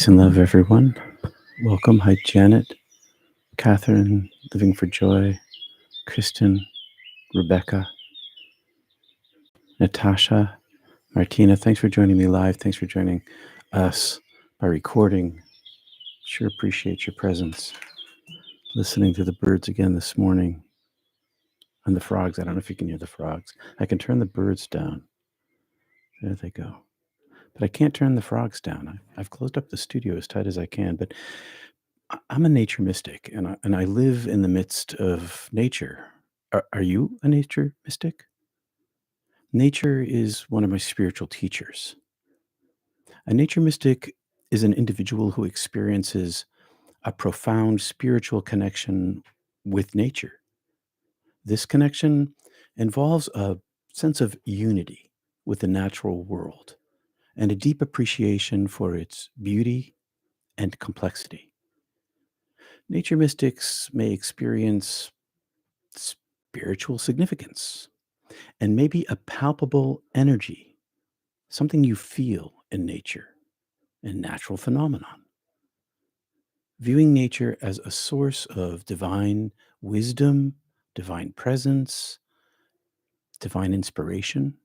Peace and love, everyone. Welcome. Hi, Janet, Catherine, Living for Joy, Kristen, Rebecca, Natasha, Martina. Thanks for joining me live. Thanks for joining us by recording. Sure appreciate your presence. Listening to the birds again this morning and the frogs. I don't know if you can hear the frogs. I can turn the birds down. There they go. But I can't turn the frogs down. I've closed up the studio as tight as I can, but I'm a nature mystic, and I live in the midst of nature. Are you a nature mystic? Nature is one of my spiritual teachers. A nature mystic is an individual who experiences a profound spiritual connection with nature. This connection involves a sense of unity with the natural world and a deep appreciation for its beauty and complexity. Nature mystics may experience spiritual significance and maybe a palpable energy, something you feel in nature and natural phenomenon. Viewing nature as a source of divine wisdom, divine presence, divine inspiration.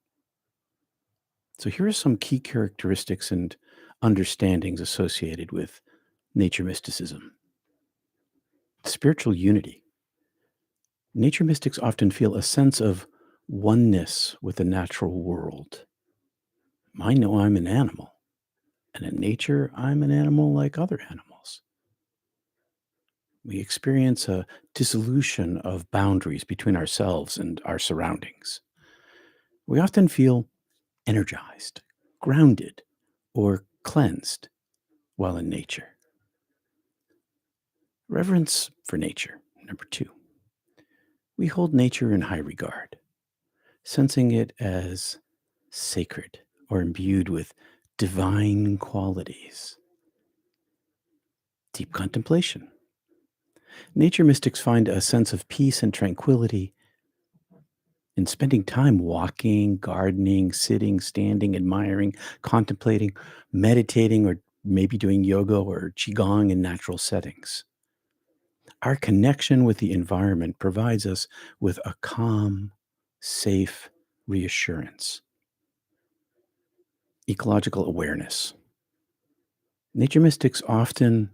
So, here are some key characteristics and understandings associated with nature mysticism. Spiritual unity. Nature mystics often feel a sense of oneness with the natural world. I know I'm an animal, and in nature, I'm an animal like other animals. We experience a dissolution of boundaries between ourselves and our surroundings. We often feel energized, grounded, or cleansed while in nature. Reverence for nature. Number two, we hold nature in high regard, sensing it as sacred or imbued with divine qualities. Deep contemplation. Nature mystics find a sense of peace and tranquility in spending time walking, gardening, sitting, standing, admiring, contemplating, meditating, or maybe doing yoga or qigong in natural settings. Our connection with the environment provides us with a calm, safe reassurance. Ecological awareness. Nature mystics often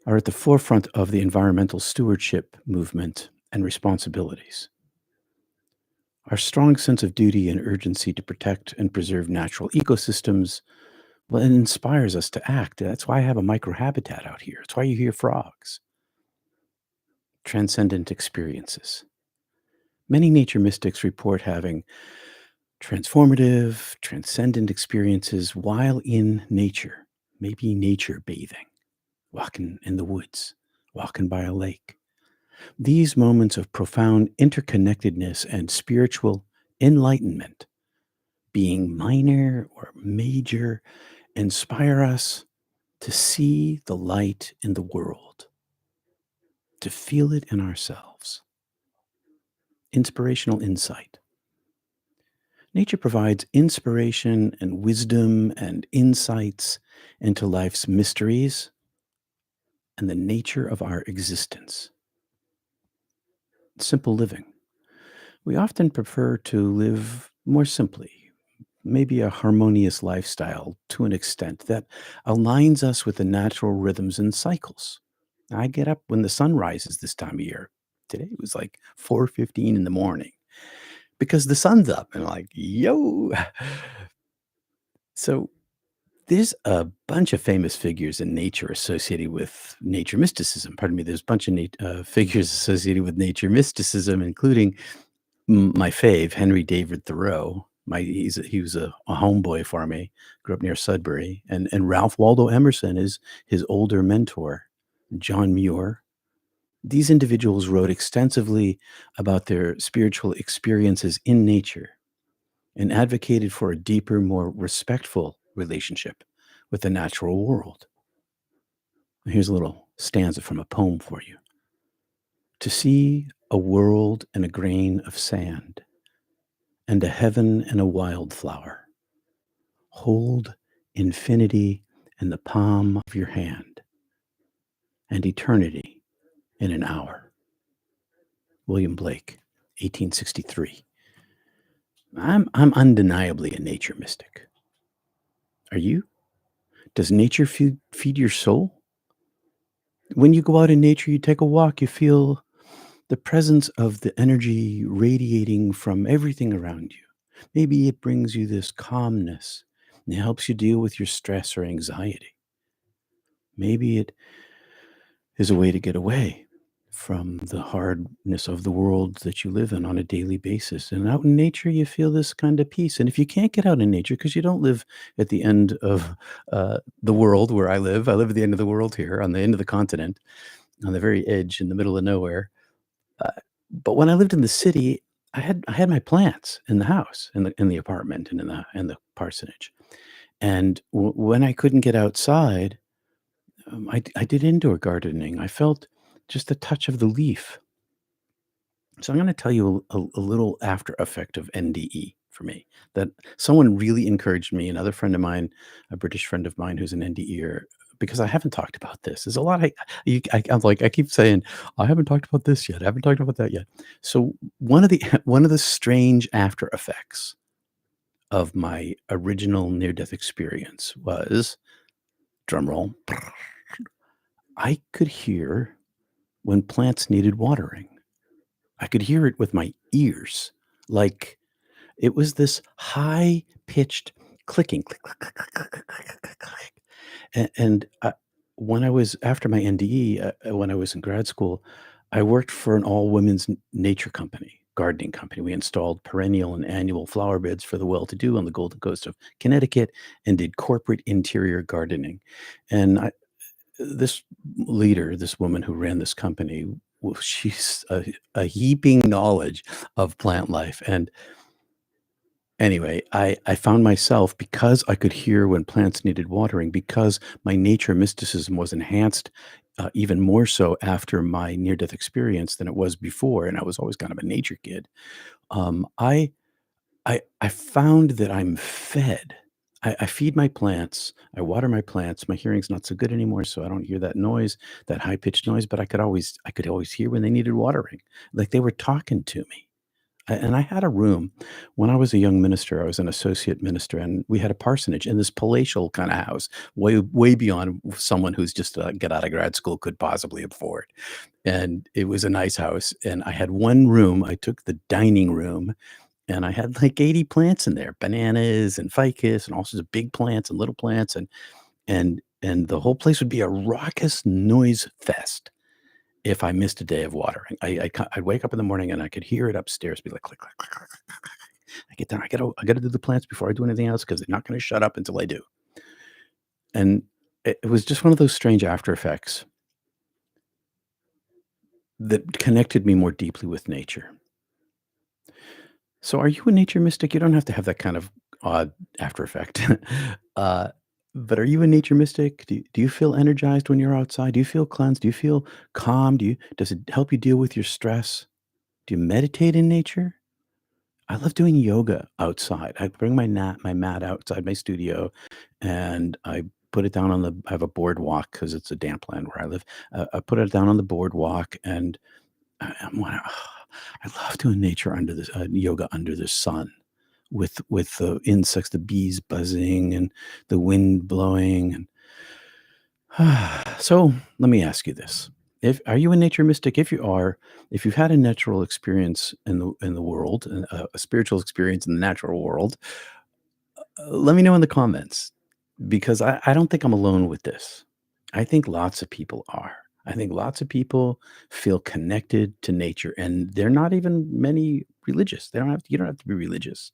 are at the forefront of the environmental stewardship movement and responsibilities. Our strong sense of duty and urgency to protect and preserve natural ecosystems, well, it inspires us to act. That's why I have a microhabitat out here. It's why you hear frogs. Transcendent experiences. Many nature mystics report having transformative, transcendent experiences while in nature, maybe nature bathing, walking in the woods, walking by a lake. These moments of profound interconnectedness and spiritual enlightenment, being minor or major, inspire us to see the light in the world, to feel it in ourselves. Inspirational insight. Nature provides inspiration and wisdom and insights into life's mysteries and the nature of our existence. Simple living. We often prefer to live more simply, maybe a harmonious lifestyle to an extent that aligns us with the natural rhythms and cycles. I get up when the sun rises this time of year. Today it was like 4:15 in the morning because the sun's up and like, yo. So there's a bunch of famous figures in nature associated with nature mysticism. Pardon me. There's a bunch of figures associated with nature mysticism, including my fave, Henry David Thoreau. He was a homeboy for me. Grew up near Sudbury, and Ralph Waldo Emerson is his older mentor. John Muir. These individuals wrote extensively about their spiritual experiences in nature and advocated for a deeper, more respectful relationship with the natural world. Here's a little stanza from a poem for you. To see a world in a grain of sand, and a heaven in a wildflower, hold infinity in the palm of your hand, and eternity in an hour. William Blake, 1863. I'm undeniably a nature mystic. Are you? Does nature feed your soul? When you go out in nature, you take a walk, you feel the presence of the energy radiating from everything around you. Maybe it brings you this calmness and it helps you deal with your stress or anxiety. Maybe it is a way to get away from the hardness of the world that you live in on a daily basis. And out in nature, you feel this kind of peace. And if you can't get out in nature, because you don't live at the end of the world where I live at the end of the world here, on the end of the continent, on the very edge in the middle of nowhere. Uh, but when I lived in the city, I had my plants in the house, in the apartment, and in the parsonage. And when I couldn't get outside, I did indoor gardening. I felt just the touch of the leaf. So I'm going to tell you a little after effect of NDE for me that someone really encouraged me. Another friend of mine, a British friend of mine who's an NDEer, because I haven't talked about this. There's a lot. I'm like I keep saying I haven't talked about this yet. I haven't talked about that yet. So one of the one of the strange after effects of my original near death experience was, drum roll, I could hear when plants needed watering. I could hear it with my ears. Like it was this high pitched clicking, click, click, click, click, click, click, click, click, click. And when I was after my NDE, when I was in grad school, I worked for an all women's nature company, gardening company. We installed perennial and annual flower beds for the well to do on the Golden Coast of Connecticut and did corporate interior gardening. And this leader, this woman who ran this company, she's a heaping knowledge of plant life. And anyway, I found myself, because I could hear when plants needed watering, because my nature mysticism was enhanced even more so after my near death experience than it was before. And I was always kind of a nature kid. Um, I I found that I'm fed. I feed my plants. I water my plants. My hearing's not so good anymore, so I don't hear that noise, that high pitched noise. But I could always hear when they needed watering, like they were talking to me. And I had a room when I was a young minister. I was an associate minister, and we had a parsonage in this palatial kind of house, way beyond someone who's just get out of grad school could possibly afford. And it was a nice house. And I had one room. I took the dining room and I had like 80 plants in there, bananas and ficus and all sorts of big plants and little plants, and the whole place would be a raucous noise fest if I missed a day of watering. I'd wake up in the morning and I could hear it upstairs be like click click click click click, click, click. I get down. I gotta do the plants before I do anything else because they're not going to shut up until I do. And it was just one of those strange after effects that connected me more deeply with nature. So are you a nature mystic? You don't have to have that kind of odd after effect. uh, but are you a nature mystic? Do you feel energized when you're outside? Do you feel cleansed? Do you feel calm? Does it help you deal with your stress? Do you meditate in nature? I love doing yoga outside. I bring my mat outside my studio, and I put it down on the. I have a boardwalk because it's a damp land where I live. I put it down on the boardwalk, and I'm like, I love doing nature under this yoga under the sun, with the insects, the bees buzzing, and the wind blowing. And so, let me ask you this: If are you a nature mystic? If you are, if you've had a natural experience in the world, a spiritual experience in the natural world, let me know in the comments because I don't think I'm alone with this. I think lots of people are. I think lots of people feel connected to nature, and they're not even many religious. They don't have to, you don't have to be religious.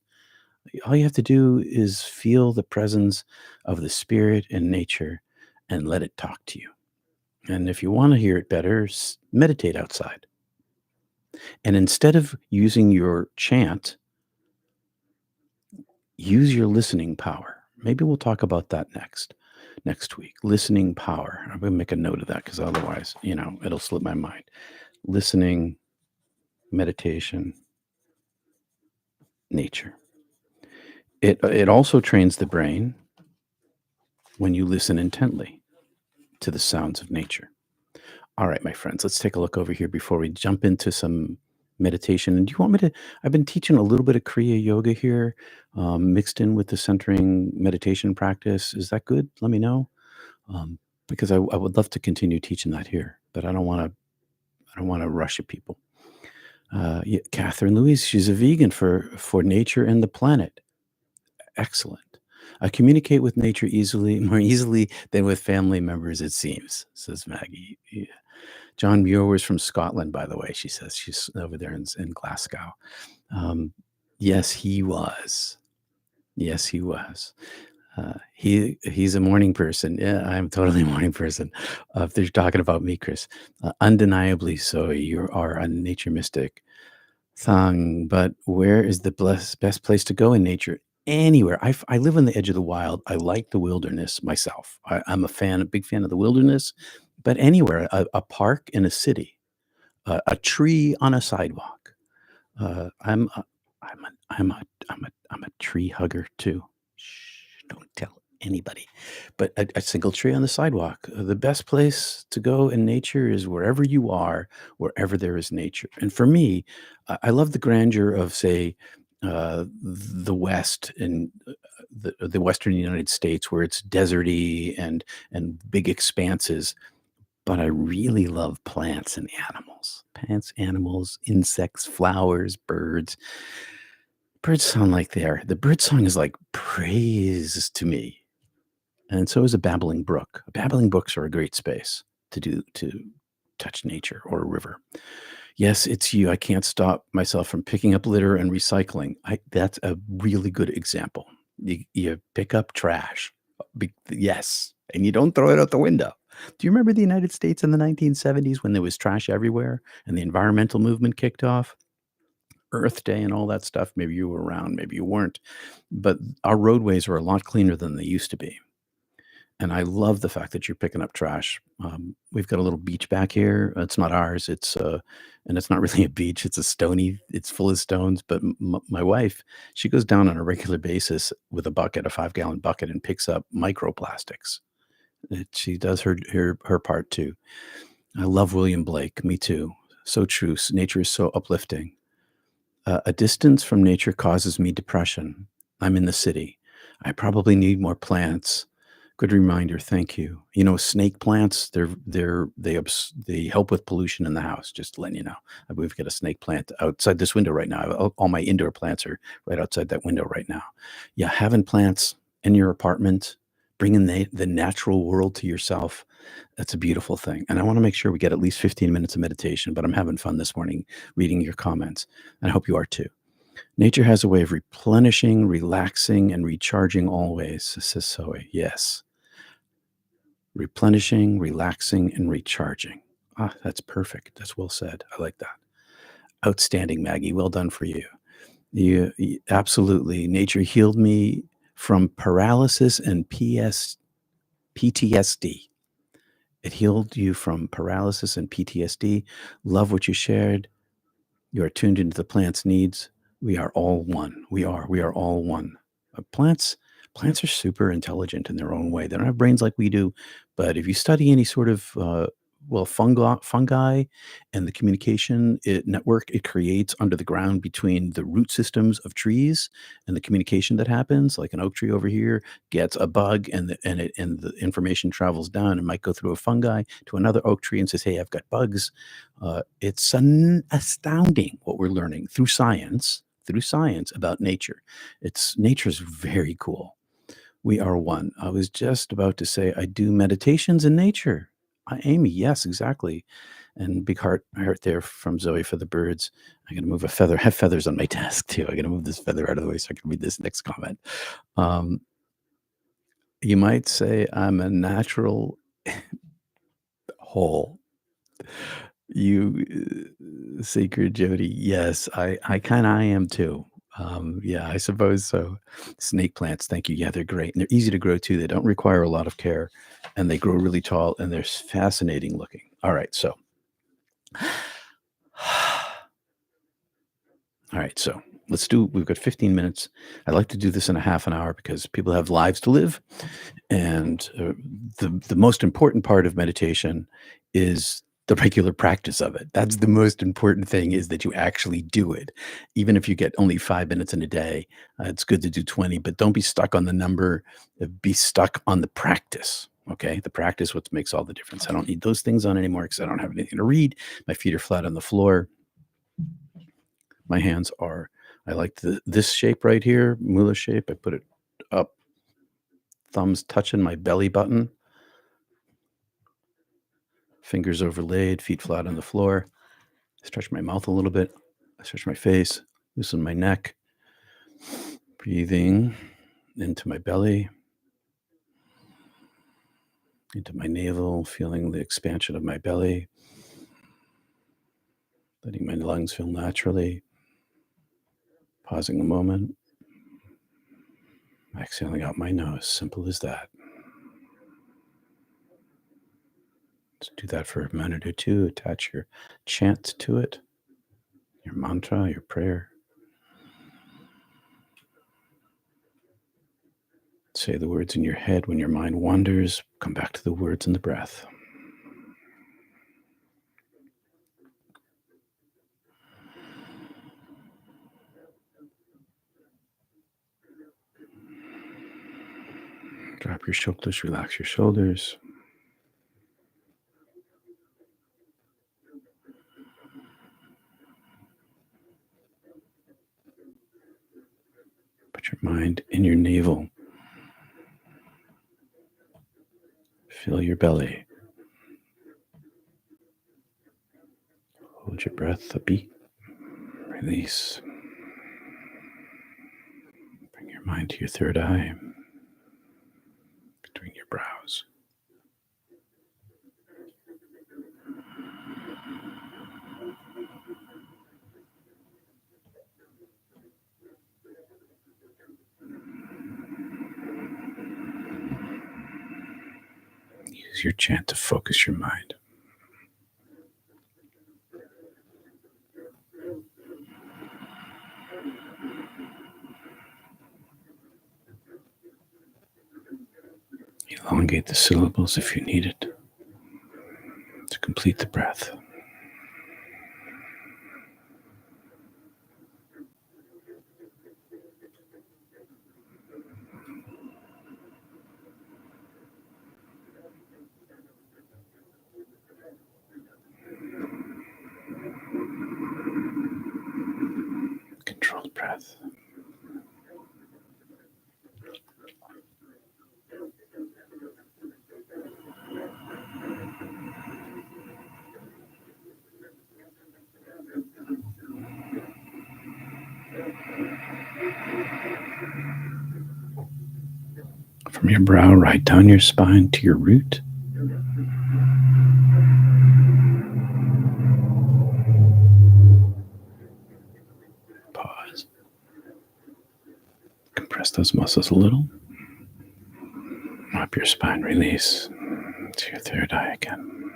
All you have to do is feel the presence of the spirit in nature and let it talk to you. And if you want to hear it better, meditate outside. And instead of using your chant, use your listening power. Maybe we'll talk about that next week. Listening power. I'm going to make a note of that because otherwise, it'll slip my mind. Listening, meditation, nature. It also trains the brain when you listen intently to the sounds of nature. All right, my friends, let's take a look over here before we jump into some meditation. And do you want me to? I've been teaching a little bit of Kriya Yoga here, mixed in with the centering meditation practice. Is that good? Let me know, um, because I would love to continue teaching that here, but I don't want to. I don't want to rush at people. Yeah, Catherine Louise, she's a vegan for nature and the planet. Excellent. I communicate with nature easily, more easily than with family members, it seems, says Maggie. Yeah. John Muir was from Scotland, by the way. She says she's over there in Glasgow. Um, yes, he was. Yes, he was. He's a morning person. Yeah, I'm totally a morning person. If they're talking about me, Chris, undeniably so. You are a nature mystic. Thang, but where is the best place to go in nature? Anywhere. I live on the edge of the wild. I like the wilderness myself. I'm a big fan of the wilderness, but anywhere, a park in a city, a tree on a sidewalk. I'm a, I'm a tree hugger too. Shh, don't tell anybody. But a single tree on the sidewalk. The best place to go in nature is wherever you are, wherever there is nature. And for me, I love the grandeur of, say, the West and the Western United States, where it's deserty and big expanses. But I really love plants and animals. Plants, animals, insects, flowers, birds. Birds sound like the bird song is like praise to me. And so is a babbling brook. Babbling brooks are a great space to touch nature or a river. Yes, it's you. I can't stop myself from picking up litter and recycling. That's a really good example. You pick up trash. Yes, and you don't throw it out the window. Do you remember the United States in the 1970s when there was trash everywhere and the environmental movement kicked off? Earth Day and all that stuff. Maybe you were around, maybe you weren't. But our roadways are a lot cleaner than they used to be. And I love the fact that you're picking up trash. We've got a little beach back here. It's not ours. And it's not really a beach. It's a stony. It's full of stones. But my wife, she goes down on a regular basis with a bucket, a 5-gallon bucket, and picks up microplastics. She does her part too. I love William Blake. Me too. So true. Nature is so uplifting. A distance from nature causes me depression. I'm in the city. I probably need more plants. Good reminder. Thank you. You know, snake plants, they help with pollution in the house. Just letting you know. We've got a snake plant outside this window right now. All my indoor plants are right outside that window right now. Yeah, having plants in your apartment, bringing the natural world to yourself, that's a beautiful thing. And I want to make sure we get at least 15 minutes of meditation, but I'm having fun this morning reading your comments. And I hope you are too. Nature has a way of replenishing, relaxing, and recharging always, says Zoe. Yes. Replenishing, relaxing, and recharging. Ah, that's perfect. That's well said. I like that. Outstanding, Maggie. Well done for you. Absolutely. Nature healed me from paralysis and PTSD. It healed you from paralysis and PTSD. Love what you shared. You are tuned into the plant's needs. We are all one. We are all one. Plants are super intelligent in their own way. They don't have brains like we do, but if you study any sort of fungi and the communication network it creates under the ground between the root systems of trees and the communication that happens, like an oak tree over here gets a bug and the information travels down and might go through a fungi to another oak tree and says, "Hey, I've got bugs." It's astounding what we're learning through science about nature. Nature's very cool. We are one. I was just about to say I do meditations in nature. Amy, yes, exactly. And big heart there from Zoe for the birds. I'm gonna move a feather. Have feathers on my desk too. I'm gonna move this feather out of the way so I can read this next comment. Um, you might say I'm a natural whole. You, sacred Jody. Yes, I kind of I am too. Yeah, I suppose so. Snake plants, thank you. Yeah, they're great. And they're easy to grow too. They don't require a lot of care and they grow really tall and they're fascinating looking. All right, so all right, so we've got 15 minutes. I like to do this in a half an hour because people have lives to live. And the most important part of meditation is the regular practice of it. That's the most important thing, is that you actually do it. Even if you get only 5 minutes in a day, it's good to do 20, but don't be stuck on the number. Be stuck on the practice. Okay. The practice, what makes all the difference. I don't need those things on anymore because I don't have anything to read. My feet are flat on the floor. My hands are, I like this shape right here, mula shape. I put it up, thumbs touching my belly button, fingers overlaid, feet flat on the floor. Stretch my mouth a little bit. I stretch my face, loosen my neck, breathing into my belly, into my navel, feeling the expansion of my belly, letting my lungs fill naturally, pausing a moment, exhaling out my nose. Simple as that. Let's do that for a minute or two. Attach your chant to it, your mantra, your prayer. Say the words in your head. When your mind wanders, come back to the words and the breath. Drop your shoulders, relax your shoulders. Put your mind in your navel. Fill your belly. Hold your breath a beat. Release. Bring your mind to your third eye, between your brows. Use your chant to focus your mind. Elongate the syllables if you need it to complete the breath. Controlled breath. From your brow, right down your spine to your root. Pause. Compress those muscles a little. Up your spine, release to your third eye again.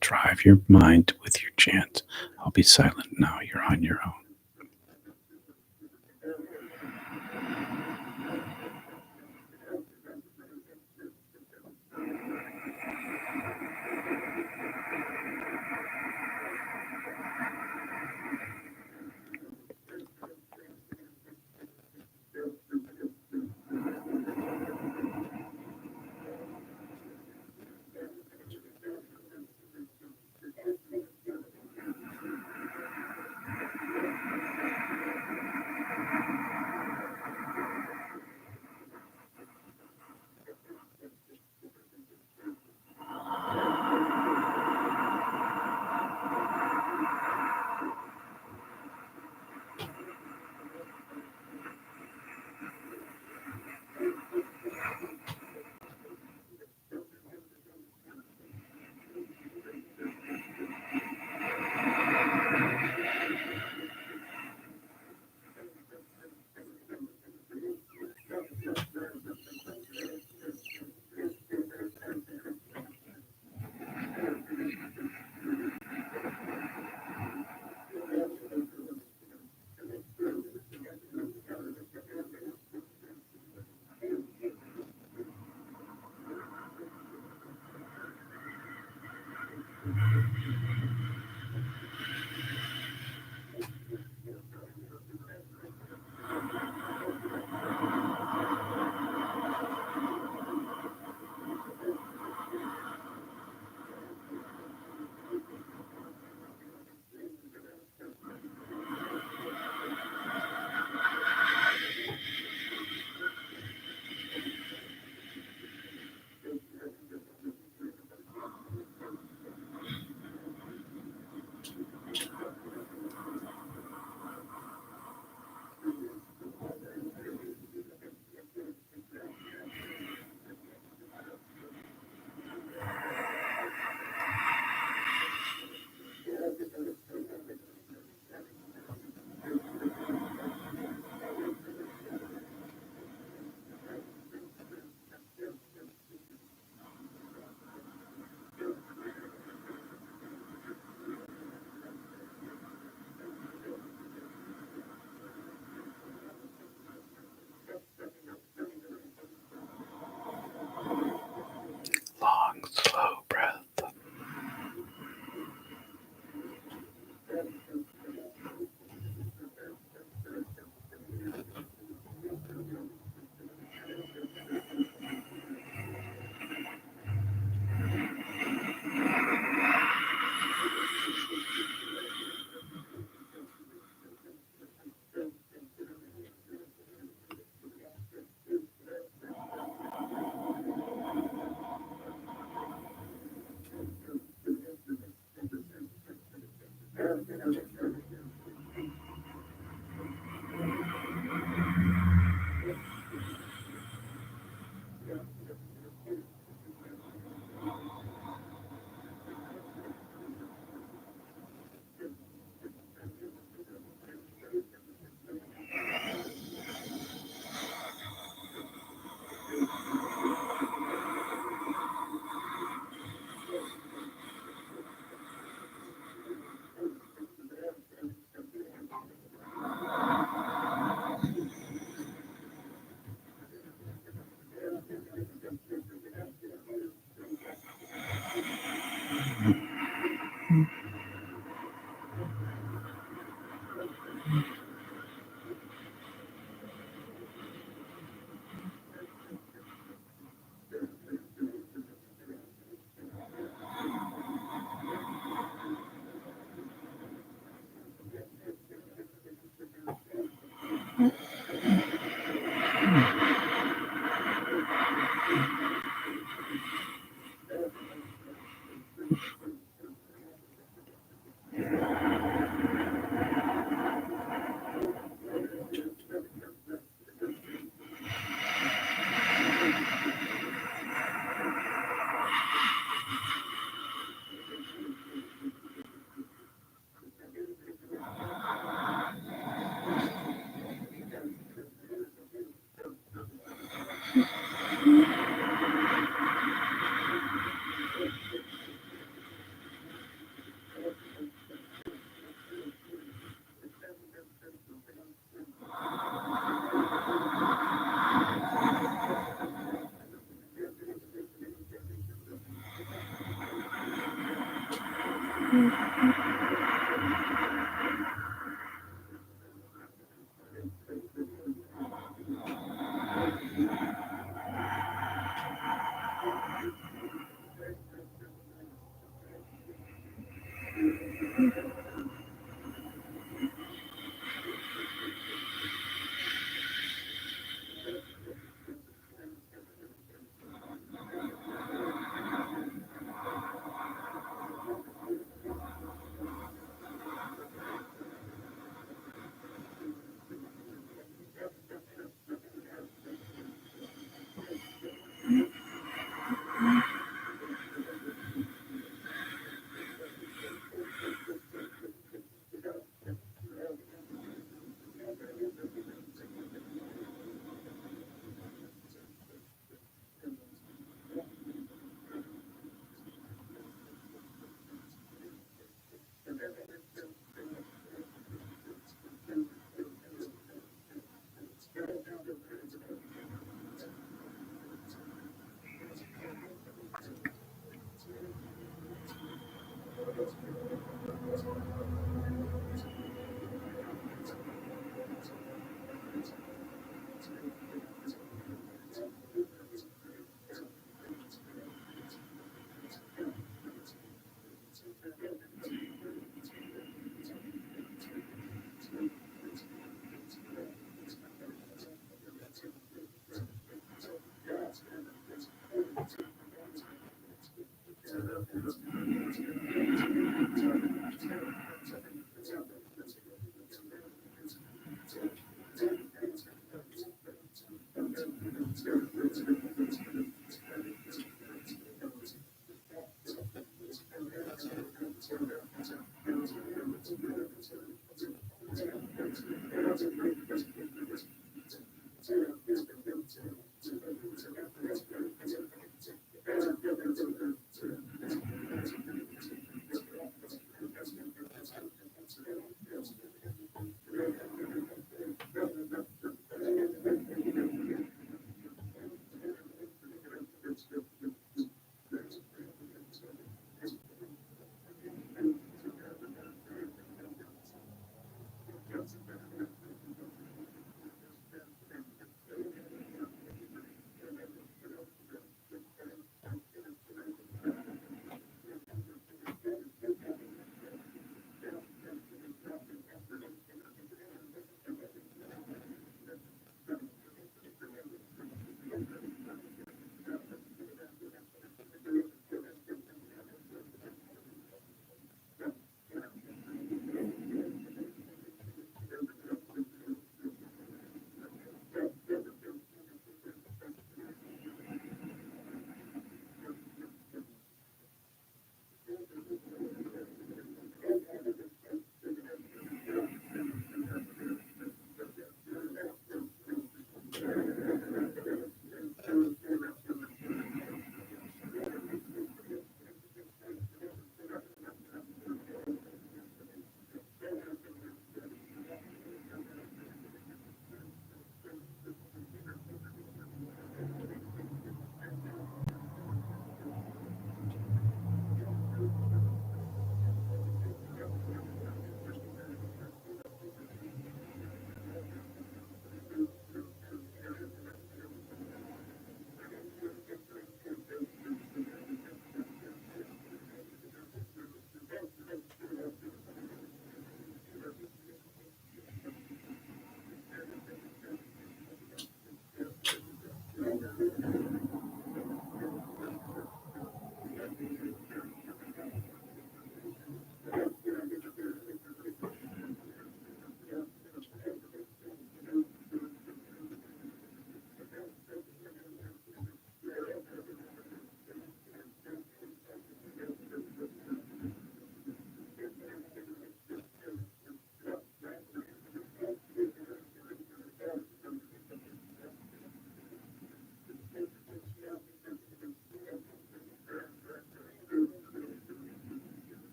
Drive your mind with your chant. I'll be silent now. You're on your own.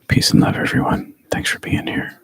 Peace and love, everyone. Thanks for being here.